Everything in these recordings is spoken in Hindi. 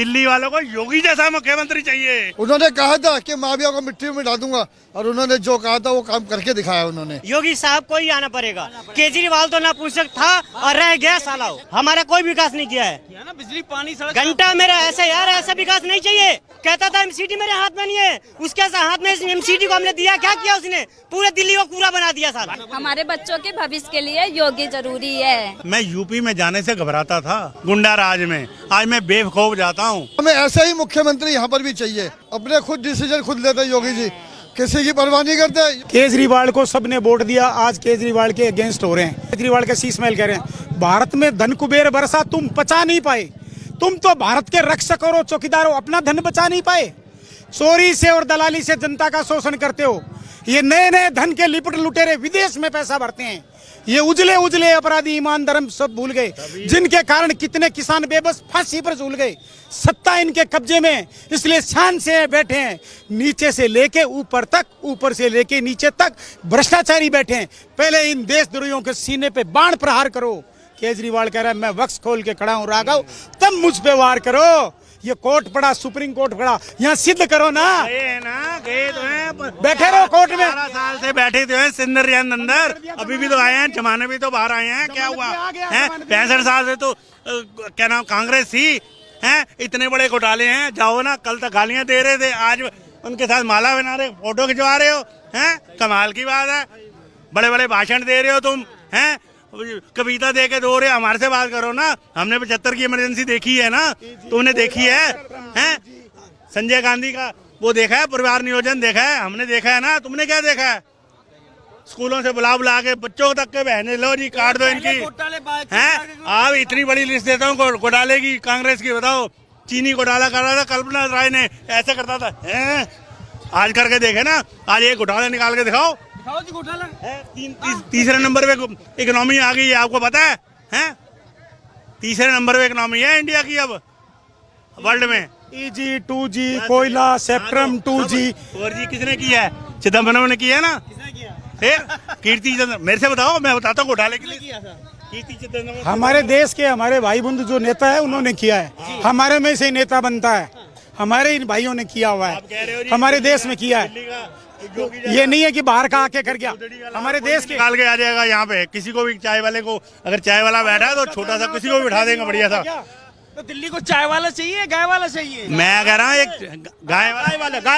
दिल्ली वालों को योगी जैसा मुख्यमंत्री चाहिए। उन्होंने कहा था कि माफिया को मिट्टी में मिला दूंगा और उन्होंने जो कहा था वो काम करके दिखाया उन्होंने। योगी साहब को ही आना पड़ेगा। केजरीवाल तो नपुंसक था और रह गया साला। हमारा कोई विकास नहीं किया है ना, बिजली पानी सड़क घंटा मेरा ऐसा यार, ऐसा विकास नहीं चाहिए। कहता था एमसीडी मेरे हाथ में नहीं है, उसके हाथ में एमसीडी को हमने दिया, क्या किया उसने? पूरे दिल्ली को पूरा बना दिया साला। हमारे बच्चों के भविष्य के लिए योगी जरूरी है। मैं यूपी में जाने से घबराता था गुंडा राज में, आज मैं बेखौफ जाता हूँ। हमें ऐसा ही मुख्यमंत्री यहाँ पर भी चाहिए, अपने खुद डिसीजन खुद लेते योगी जी, किसी की परवाह नहीं करते। केजरीवाल को सबने वोट दिया, आज केजरीवाल के अगेंस्ट हो रहे हैं। केजरीवाल का शीश महल कह रहे हैं भारत में धन कुबेर बरसा, तुम बचा नहीं पाए। तुम तो भारत के रक्षक और चौकीदार हो, अपना धन बचा नहीं पाए। चोरी से और दलाली से जनता का शोषण करते हो। ये नए नए धन के लिपट लुटेरे विदेश में पैसा भरते हैं। ये उजले उजले अपराधी ईमान धर्म सब भूल गए, जिनके कारण कितने किसान बेबस फांसी पर झूल गए। सत्ता इनके कब्जे में, इसलिए शान से बैठे हैं। नीचे से लेके ऊपर तक, ऊपर से लेके नीचे तक भ्रष्टाचारी बैठे हैं। पहले इन देशद्रोहियों के सीने पे बाण प्रहार करो। केजरीवाल कह रहा है मैं वक्स खोल के खड़ा हूँ राघव, तब मुझ पे वार करो। ये कोर्ट पड़ा, सुप्रीम कोर्ट पड़ा, यहाँ सिद्ध करो ना। गए तो हैं, बैठे रहो कोर्ट में। 12 साल से बैठे तो हैं सिंदर अंदर, अभी भी तो आए हैं, जमाने भी तो बाहर आए हैं। क्या हुआ है? 65 साल से तो क्या नाम कांग्रेस थी हैं, इतने बड़े घोटाले हैं। जाओ ना, कल तक गालियां दे रहे थे, आज उनके साथ माला बना रहे, फोटो खिंचवा रहे हो हैं। कमाल की बात है, बड़े बड़े भाषण दे रहे हो तुम हैं, कविता दे के दो रहे। हमारे से बात करो ना, हमने 75 की इमरजेंसी देखी है ना, तुमने देखी है हैं? संजय गांधी का वो देखा है, परिवार नियोजन देखा है, हमने देखा है ना, तुमने क्या देखा है? स्कूलों से बुला बुला के बच्चों तक के बहने लो जी, काट दो इनकी हैं। आप इतनी बड़ी लिस्ट देता हूँ घोटाले की कांग्रेस की, बताओ। चीनी घोटाला कर रहा था कल्पना राय ने, ऐसे करता था हैं? आज करके देखे ना, आज एक घोटाला निकाल के दिखाओ। तीसरे नंबर पे इकोनॉमी आ गई है, आपको पता है हैं? तीसरे नंबर पे इकोनॉमी है इंडिया की अब वर्ल्ड में। 3G 2G कोयला सेप्ट्रम 2G 4G किसने किया है? चिदम्बरम ने किया है ना। फिर कीर्ति चिदम्बरम, मेरे से बताओ, मैं बताता हूँ घोटाले के लिए किया था। कीर्ति चिदम्बरम हमारे देश के हमारे भाई बंधु जो नेता है उन्होंने किया है। हमारे में से नेता बनता है, हमारे इन भाइयों ने किया हुआ है, हमारे देश में किया है। ये नहीं है कि बाहर का आके कर गया, हमारे देश के निकाल के आ जाएगा यहाँ पे। किसी को भी चाय वाले को, अगर चाय वाला बैठा है तो छोटा सा किसी को भी बिठा देंगे बढ़िया सा। तो दिल्ली को चाय वाला चाहिए, गाय वाला चाहिए? मैं कह रहा हूँ एक गाय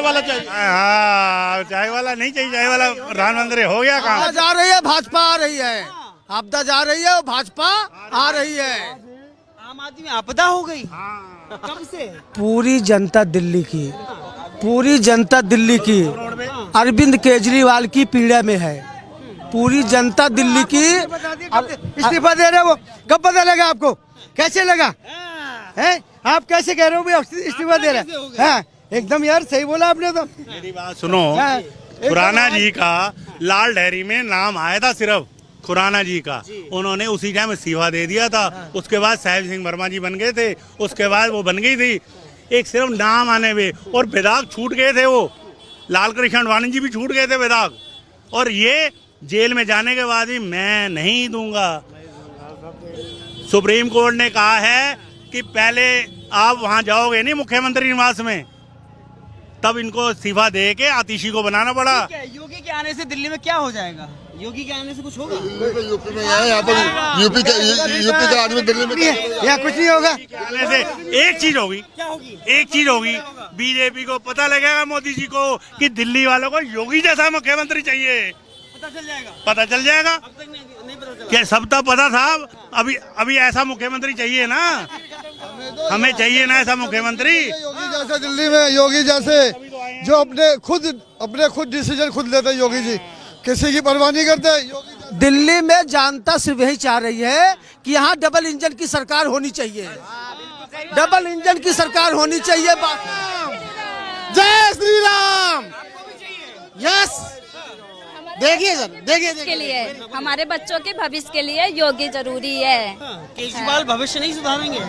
वाला चाहिए। हाँ, चाय वाला नहीं चाहिए। चाय वाला प्रधानमंत्री हो गया काम। जा रही है भाजपा आ रही है, आपदा जा रही है, भाजपा आ रही है। आम आदमी में आपदा हो गई कब से? पूरी जनता दिल्ली की, पूरी जनता दिल्ली की अरविंद केजरीवाल की पीड़ा में है। पूरी जनता दिल्ली की इस्तीफा दे रहे हो, कब पता लगा आपको? कैसे लगा है? आप कैसे कह रहे हो इस्तीफा दे रहे हैं? एकदम यार सही बोला आपने। तो मेरी बात सुनो, खुराना जी का लाल डायरी में नाम आया था, सिर्फ खुराना जी का, उन्होंने उसी टाइम इस्तीफा दे दिया था। उसके बाद साहिब सिंह वर्मा जी बन गए थे, उसके बाद वो बन गई थी। एक सिर्फ नाम आने में, और विधायक छूट गए थे, वो लाल कृष्ण आडवाणी जी भी छूट गए थे विधायक। और ये जेल में जाने के बाद भी मैं नहीं दूंगा। सुप्रीम कोर्ट ने कहा है कि पहले आप वहां जाओगे नहीं मुख्यमंत्री निवास में, तब इनको इस्तीफा दे के आतिशी को बनाना पड़ा। योगी के आने से दिल्ली में क्या हो जाएगा? योगी के आने से कुछ होगा? यूपी में यहाँ पर यूपी का आदमी दिल्ली में यहाँ कुछ नहीं होगा। आने से एक चीज होगी, क्या होगी? एक चीज होगी, बीजेपी को पता लगेगा मोदी जी को कि दिल्ली वालों को योगी जैसा मुख्यमंत्री चाहिए। पता चल जाएगा, पता चल जाएगा। अब तक नहीं पता चला। क्या सब तो पता था, अभी ऐसा मुख्यमंत्री चाहिए ना, हमें चाहिए ना ऐसा मुख्यमंत्री। योगी जैसे दिल्ली में, योगी जैसे जो अपने खुद डिसीजन खुद लेते योगी जी, किसी की परवाह नहीं करते। दिल्ली में जनता सिर्फ यही चाह रही है कि यहाँ डबल इंजन की सरकार होनी चाहिए, डबल इंजन की सरकार होनी चाहिए। जय श्री राम। यस, देखिए सर, देखिए के लिए हमारे बच्चों के भविष्य के लिए योगी जरूरी है। केजरीवाल भविष्य नहीं सुधारेंगे।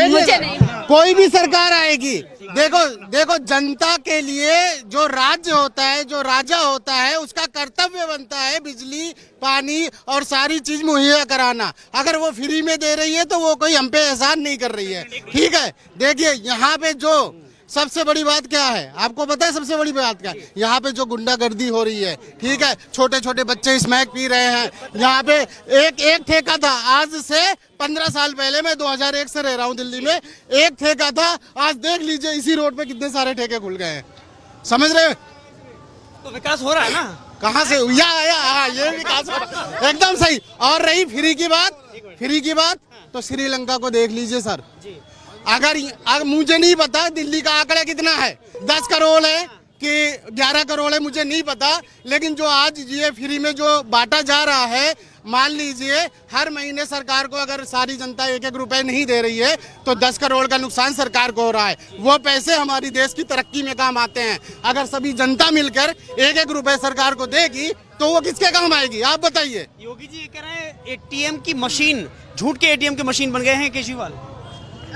मुझे नहीं। कोई भी सरकार आएगी, देखो जनता के लिए जो राज्य होता है, जो राजा होता है, उसका कर्तव्य बनता है बिजली, पानी और सारी चीज मुहैया कराना। अगर वो फ्री में दे रही है तो वो कोई हम पे एहसान नहीं कर रही है, ठीक है। देखिए यहाँ पे जो सबसे बड़ी बात क्या है, आपको पता है सबसे बड़ी बात क्या है? यहाँ पे जो गुंडागर्दी हो रही है, ठीक है, छोटे छोटे बच्चे स्मैक पी रहे हैं। यहाँ पे एक ठेका था, आज से 15 साल पहले, मैं 2001 से रह रहा हूँ दिल्ली में, एक ठेका था, आज देख लीजिए इसी रोड पे कितने सारे ठेके खुल गए हैं। समझ रहे? तो विकास हो रहा है ना। कहाँ से ये विकास हो रहा है। एकदम सही। और रही फ्री की बात तो श्रीलंका को देख लीजिए सर। अगर मुझे नहीं पता दिल्ली का आंकड़ा कितना है, 10 करोड़ है कि 11 करोड़ है, मुझे नहीं पता, लेकिन जो आज ये फ्री में जो बांटा जा रहा है, मान लीजिए हर महीने सरकार को अगर सारी जनता 1-1 रुपए नहीं दे रही है तो 10 करोड़ का नुकसान सरकार को हो रहा है। वो पैसे हमारी देश की तरक्की में काम आते हैं। अगर सभी जनता मिलकर 1-1 रुपए सरकार को देगी तो वो किसके काम आएगी, आप बताइए। योगी जी ये कह रहे हैं एटीएम की मशीन, झूठ के एटीएम की मशीन बन गए हैं केजरीवाल।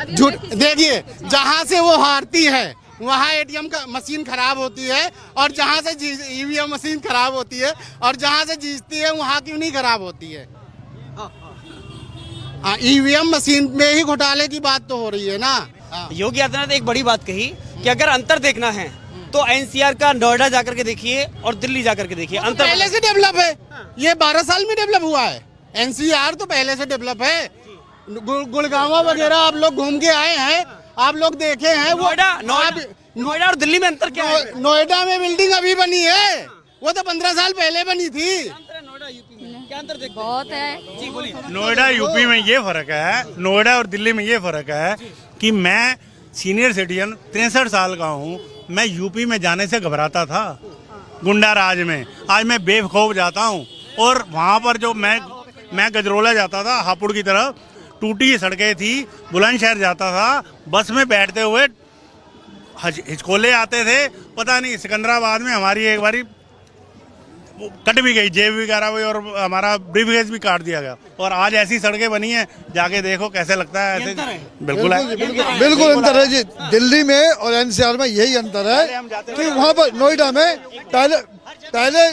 झूठ। देखिए जहां से वो हारती है वहां एटीएम का मशीन खराब होती है, और जहां से ईवीएम मशीन खराब होती है, और जहां से जीतती है वहां क्यों नहीं खराब होती है। ईवीएम मशीन में ही घोटाले की बात तो हो रही है ना। योगी आदित्यनाथ ने एक बड़ी बात कही कि अगर अंतर देखना है तो एनसीआर का नोएडा जाकर के देखिए और दिल्ली जाकर के देखिए, अंतर पहले से डेवलप है। ये 12 साल में डेवलप हुआ है। एनसीआर तो पहले से डेवलप है। गुड़गांव वगैरह आप लोग घूम के आए हैं, आप लोग देखे हैं। नोएडा और दिल्ली में अंतर क्या है? नोएडा में बिल्डिंग अभी बनी है, वो तो 15 साल पहले बनी थी। क्या अंतर देखते हैं? बहुत है। जी बोलिए। नोएडा यूपी में ये फर्क है, नोएडा और दिल्ली में ये फर्क है कि मैं सीनियर सिटीजन 63 साल का हूँ। मैं यूपी में जाने से घबराता था गुंडा राज में, आज मैं बेखौफ जाता हूँ। और वहाँ पर जो मैं गजरोला जाता था हापुड़ की तरफ, टूटी सड़कें थी, बुलंदशहर जाता था, बस में बैठते हुए हिचकोले आते थे। पता नहीं सिकंदराबाद में हमारी एक बारी कट भी गई, जेब भी करा हुई और हमारा ब्रीफकेस भी काट दिया गया। और आज ऐसी सड़कें बनी हैं, जाके देखो कैसे लगता है। ऐसे बिल्कुल अंतर है जी। दिल्ली में और एनसीआर में यही अंतर है कि वहाँ पर नोएडा में पहले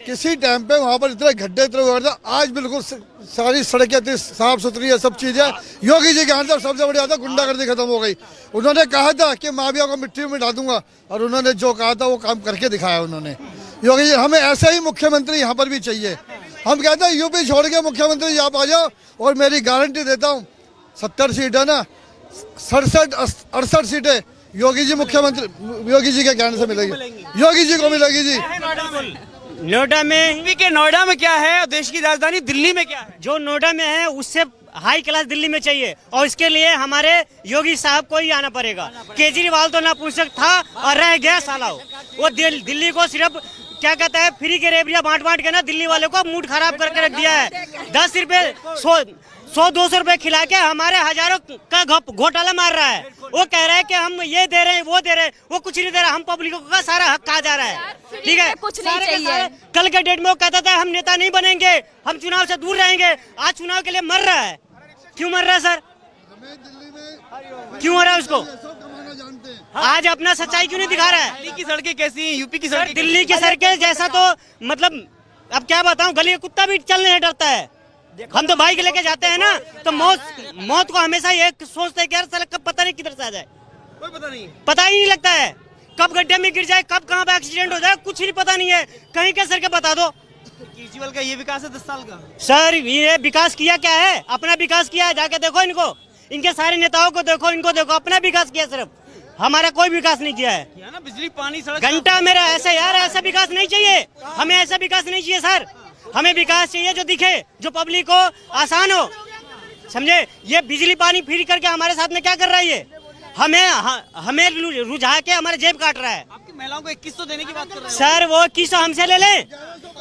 किसी टाइम पे वहाँ पर इतने गड्ढे इतने, आज बिल्कुल सारी सड़कें इतनी साफ सुथरी है, सब चीजें। योगी जी के आने से सबसे बड़ी बात गुंडागर्दी खत्म हो गई। उन्होंने कहा था कि माफिया को मिट्टी में मिला दूंगा, और उन्होंने जो कहा था वो काम करके दिखाया उन्होंने। योगी जी, हमें ऐसे ही मुख्यमंत्री यहाँ पर भी चाहिए। हम कहते हैं यूपी छोड़ के मुख्यमंत्री आप आ जाओ, और मेरी गारंटी देता हूँ 70 सीट है ना, 67-68 सीटें योगी जी मुख्यमंत्री, योगी जी के कहने से मिलेगी, योगी जी को मिलेगी जी। नोएडा में यूपी के नोएडा में क्या है और देश की राजधानी दिल्ली में क्या है? जो नोएडा में है उससे हाई क्लास दिल्ली में चाहिए, और इसके लिए हमारे योगी साहब को ही आना पड़ेगा। केजरीवाल तो नपुंसक था और रह गया साला। वो दिल्ली को सिर्फ क्या कहता है, फ्री के रेबड़िया बांट के ना दिल्ली वाले को मूड खराब करके रख दिया है। 10 रुपए 100-200 रुपए खिला के हमारे हजारों का घोटाला मार रहा है। वो कह रहा है कि हम ये दे रहे हैं, वो दे रहे हैं, वो कुछ नहीं दे रहा। हम पब्लिक का सारा हक खा जा रहा है, ठीक है। कुछ नहीं चाहिए। कल के डेट में वो कहता था हम नेता नहीं बनेंगे, हम चुनाव से दूर रहेंगे। आज चुनाव के लिए मर रहा है। क्यों मर रहा है सर? क्यों हो रहा है उसको? आज अपना सच्चाई क्यों नहीं दिखा रहा है? दिल्ली की सड़कें कैसी हैं, यूपी की सड़कें? दिल्ली की सड़कें जैसा तो मतलब अब क्या बताऊं, गली का कुत्ता भी चलने से डरता है। हम तो बाइक लेके जाते हैं ना, तो मौत को हमेशा ये सोचते हैं कि यार साला कब पता नहीं किधर से आ जाए, कोई पता ही नहीं लगता है। कब गड्ढे में गिर जाए, कब कहाँ पे एक्सीडेंट हो जाए, कुछ नहीं पता नहीं है। कहीं के सर के बता दो। केजरीवाल का ये विकास है 10 साल का। सर ये विकास किया क्या है? अपना विकास किया है। जाके देखो इनको, इनके सारे नेताओं को देखो, इनको देखो, अपना विकास किया सिर्फ, हमारा कोई विकास नहीं किया है। ना बिजली पानी सड़क घंटा मेरा ऐसा यार, ऐसा विकास नहीं चाहिए हमें, ऐसा विकास नहीं चाहिए सर। हमें विकास चाहिए जो दिखे, जो पब्लिक को आसान हो, समझे। ये बिजली पानी फ्री करके हमारे साथ में क्या कर रहा है? ये हमें रुझा के हमारे जेब काट रहा है। आपकी महिलाओं को 2100 देने की बात कर रहे हैं। सर वो 2100 हमसे ले लें,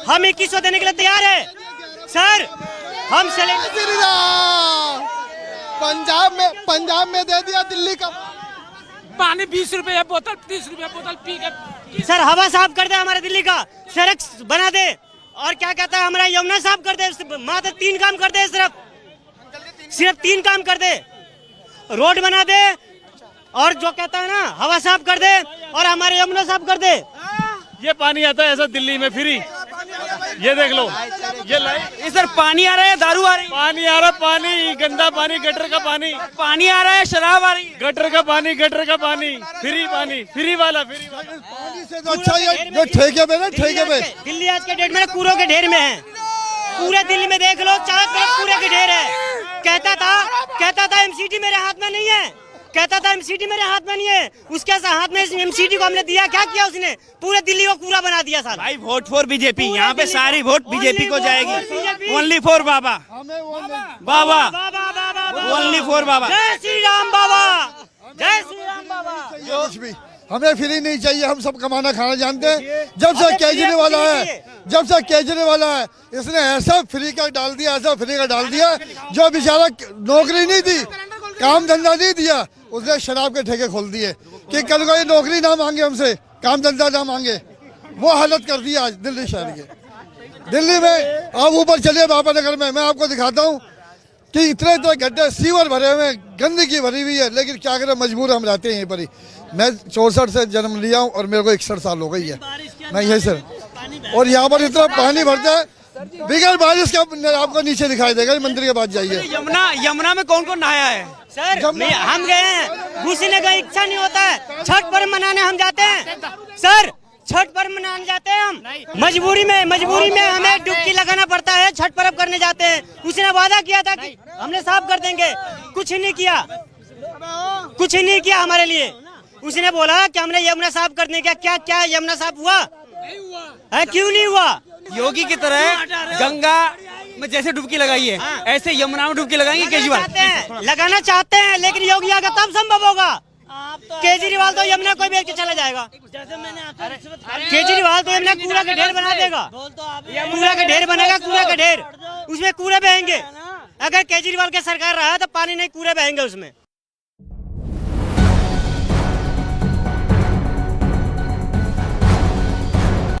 हम 2100 देने के लिए तैयार है सर। हमसे ले। पंजाब में दे दिया दिल्ली का पानी 20 रुपए बोतल, 30 रुपए बोतल पी के। सर हवा साफ कर दे हमारे दिल्ली का, सड़क बना दे, और क्या कहता है हमारा यमुना साफ कर दे, मात्र 3 काम कर दे, सिर्फ 3 काम कर दे, रोड बना दे और जो कहता है ना हवा साफ कर दे और हमारे यमुना साफ कर दे। ये पानी आता है ऐसा दिल्ली में फ्री, ये देख लो, ये सर पानी आ रहा है, दारू आ रही है, पानी आ रहा, पानी गंदा पानी, गटर का पानी, पानी आ रहा है, शराब आ रही है, गटर का पानी, फ्री वाला। पानी से तो अच्छा ये ठेके पे ना, ठेके पे। दिल्ली आज के डेट में कूड़ों के ढेर में है, पूरे दिल्ली में देख लो, चारों तरफ कूड़े के ढेर है। कहता था एमसीडी मेरे हाथ में नहीं है, कहता था एमसीडी मेरे हाथ में नहीं है, उसके हाथ में एमसीडी को हमने दिया, क्या किया उसने, पूरे दिल्ली को कूड़ा बना दिया साला। भाई वोट फॉर बीजेपी, यहाँ पे सारी वोट बीजेपी को जाएगी, ओनली फॉर बाबा, बाबा, ओनली फॉर बाबा। जय श्री राम बाबा, जय श्री राम बाबा। कुछ भी हमें फ्री नहीं चाहिए, हम सब कमाना खाना जानते हैं। जब से केजरीवाल है इसने ऐसा फ्री का डाल दिया, ऐसा फ्री का डाल दिया, जो बेचारा नौकरी नहीं दी, काम धंधा नहीं दिया, उसने शराब के ठेके खोल दिए कि कल को ये नौकरी ना मांगे हमसे, काम धंधा ना मांगे। वो हालत कर दिया आज दिल्ली शहर की। दिल्ली में आप ऊपर चलिए बाबा नगर में, मैं आपको दिखाता हूँ कि इतने गड्ढे, सीवर भरे हुए, गंदगी भरी हुई है, लेकिन क्या करें, मजबूर हम रहते हैं यहीं पर ही। मैं 64 से जन्म लिया हूँ और मेरे को 61 साल हो गई है, मैं यही सर, और यहाँ पर इतना पानी भरता है, बिगड़ बारिश का आपको नीचे दिखाई देगा, मंदिर के पास जाइए। यमुना में कौन कौन नहाया है? सर हम गए हैं, घुसने का इच्छा नहीं होता है, छठ पर्व मनाने हम जाते हैं सर, छठ पर्व मनाने जाते हैं हम, मजबूरी में हमें डुबकी लगाना पड़ता है, छठ पर्व करने जाते हैं। उसने वादा किया था कि हमने साफ कर देंगे, कुछ नहीं किया हमारे लिए। उसने बोला कि हमने यमुना साफ कर देंगे, क्या यमुना साफ हुआ है? क्यों नहीं हुआ? योगी की तरह गंगा में जैसे डुबकी लगाई है, ऐसे यमुना में डुबकी लगाएंगे केजरीवाल। लगाना चाहते हैं, लेकिन योगी आगे तब संभव होगा। केजरीवाल तो यमुना कोई बेच के चला जाएगा, केजरीवाल तो यमुना कूड़ा का ढेर बना देगा, कूड़ा का ढेर बनेगा, कूड़ा का ढेर, उसमें कूड़े बहेंगे। अगर केजरीवाल की सरकार रहा तो पानी नहीं, कूड़े बहेंगे उसमें।